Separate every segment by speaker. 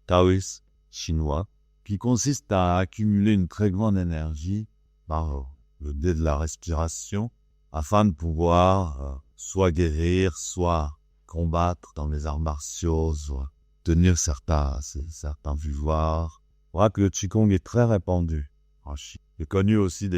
Speaker 1: taoïste chinois qui consiste à accumuler une très grande énergie par le biais de la respiration afin de pouvoir soit guérir, soit combattre dans les arts martiaux, soit tenir certains pouvoirs. Voilà que le Qigong est très répandu en Chine. J'ai connu aussi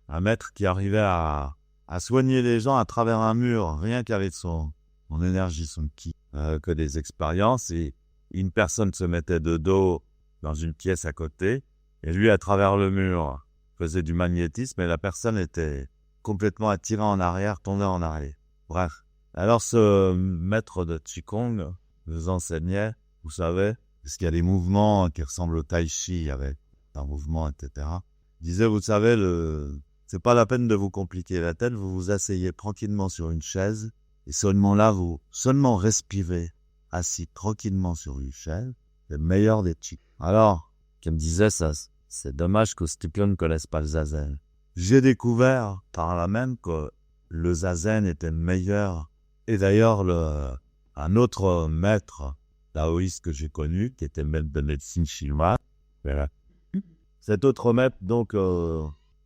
Speaker 1: un maître qui arrivait à soigner les gens à travers un mur, rien qu'avec son énergie, son ki, que des expériences. Et une personne se mettait de dos dans une pièce à côté, et lui, à travers le mur, faisait du magnétisme, et la personne était complètement attirée en arrière, tombée en arrière. Bref. Alors, ce maître de Qigong nous enseignait, vous savez, parce qu'il y a des mouvements qui ressemblent au tai chi avec un mouvement, etc. Il disait, vous savez, c'est pas la peine de vous compliquer la tête, vous vous asseyez tranquillement sur une chaise, et seulement là, vous respirez assis tranquillement sur une chaise, c'est le meilleur des Qigong. Alors, qui me disait ça, c'est dommage que Stephen ne connaisse pas le zazen. J'ai découvert par là même que le zazen était meilleur. Et d'ailleurs, un autre maître taoïste que j'ai connu, qui était maître de médecine chinoise, voilà. Cet autre maître, donc,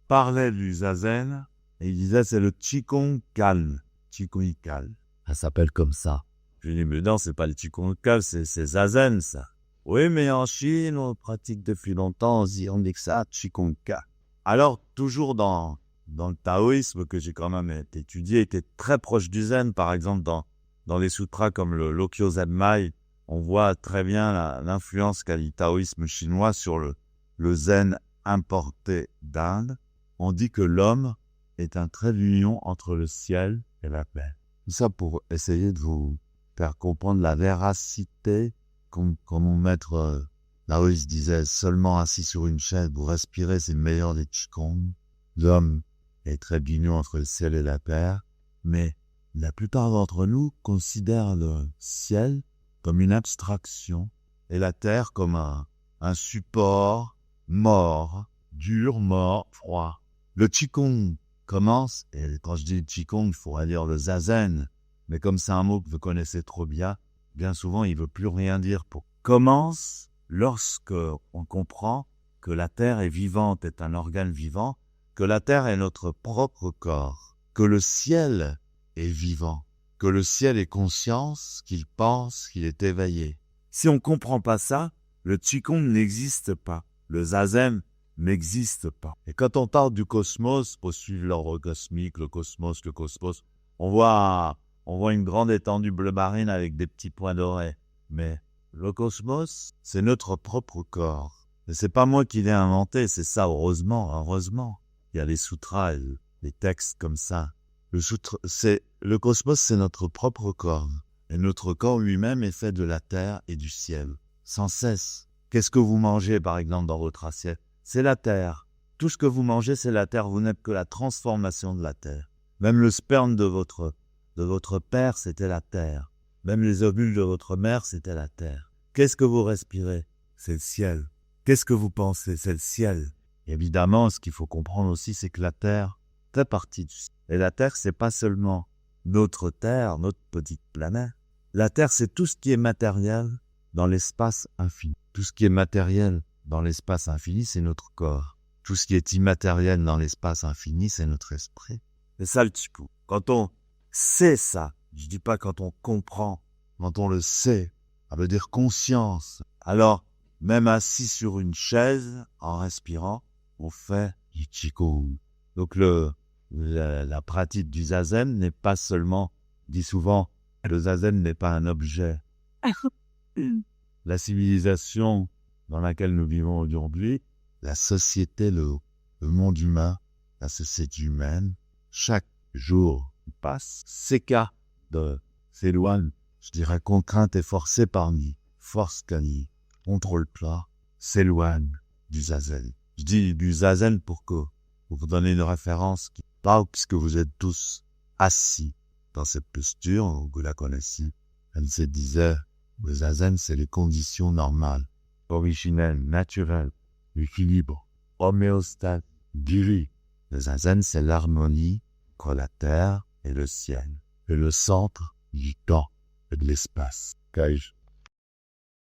Speaker 1: parlait du zazen, et il disait, c'est le Qigong calme. Qigong calme. Ça s'appelle comme ça. Je lui dis, mais non, c'est pas le Qigong calme, c'est zazen, ça. Oui, mais en Chine, on pratique depuis longtemps, on dit que ça, Qigong calme. Alors, toujours dans le taoïsme que j'ai quand même étudié, était très proche du zen, par exemple, dans les sutras comme le Lokyo Zenmai, on voit très bien l'influence qu'a le taoïsme chinois sur le zen importé d'Inde. On dit que l'homme est un trait d'union entre le ciel et la terre. Tout ça pour essayer de vous faire comprendre la véracité, comme mon maître taoïste disait, seulement assis sur une chaise, vous respirez, c'est le meilleur des Qigong. L'homme est très d'union entre le ciel et la terre, mais la plupart d'entre nous considèrent le ciel comme une abstraction et la terre comme un support mort, dur, mort, froid. Le Qigong commence, et quand je dis Qigong, il faudrait dire le zazen, mais comme c'est un mot que vous connaissez trop bien souvent il ne veut plus rien dire. Commence lorsque on comprend que la terre est vivante, est un organe vivant, que la terre est notre propre corps, que le ciel est vivant, que le ciel est conscience, qu'il pense, qu'il est éveillé. Si on ne comprend pas ça, le Qigong n'existe pas. Le zazen n'existe pas. Et quand on parle du cosmos, pour suivre l'ordre cosmique, le cosmos, on voit une grande étendue bleu marine avec des petits points dorés. Mais le cosmos, c'est notre propre corps. Et c'est pas moi qui l'ai inventé, c'est ça, heureusement. Il y a les sutras, les textes comme ça. Le cosmos, c'est notre propre corps. Et notre corps lui-même est fait de la terre et du ciel, sans cesse. Qu'est-ce que vous mangez, par exemple, dans votre assiette? C'est la terre. Tout ce que vous mangez, c'est la terre. Vous n'êtes que la transformation de la terre. Même le sperme de votre père, c'était la terre. Même les ovules de votre mère, c'était la terre. Qu'est-ce que vous respirez? C'est le ciel. Qu'est-ce que vous pensez? C'est le ciel. Évidemment, ce qu'il faut comprendre aussi, c'est que la terre fait partie du ciel. Et la terre, c'est pas seulement notre terre, notre petite planète. La terre, c'est tout ce qui est matériel dans l'espace infini. Tout ce qui est matériel dans l'espace infini, c'est notre corps. Tout ce qui est immatériel dans l'espace infini, c'est notre esprit. C'est ça le Qigong. Quand on sait ça, je dis pas quand on comprend, quand on le sait, ça veut dire conscience. Alors, même assis sur une chaise, en respirant, on fait du Qigong. Donc la pratique du zazen n'est pas seulement, dit souvent, le zazen n'est pas un objet. La civilisation dans laquelle nous vivons aujourd'hui, la société, le monde humain, la société humaine, chaque jour qui passe, s'éloigne, je dirais contrainte et forcée parmi force quali, contrôle plat, s'éloigne du zazen. Je dis du zazen pour vous donner une référence qui parle, puisque vous êtes tous assis dans cette posture, vous la connaissez. Elle se disait, le zazen, c'est les conditions normales, originelles, naturelles, l'équilibre, homéostase, guéri. Le zazen, c'est l'harmonie entre la terre et le ciel, et le centre du temps et de l'espace. Kai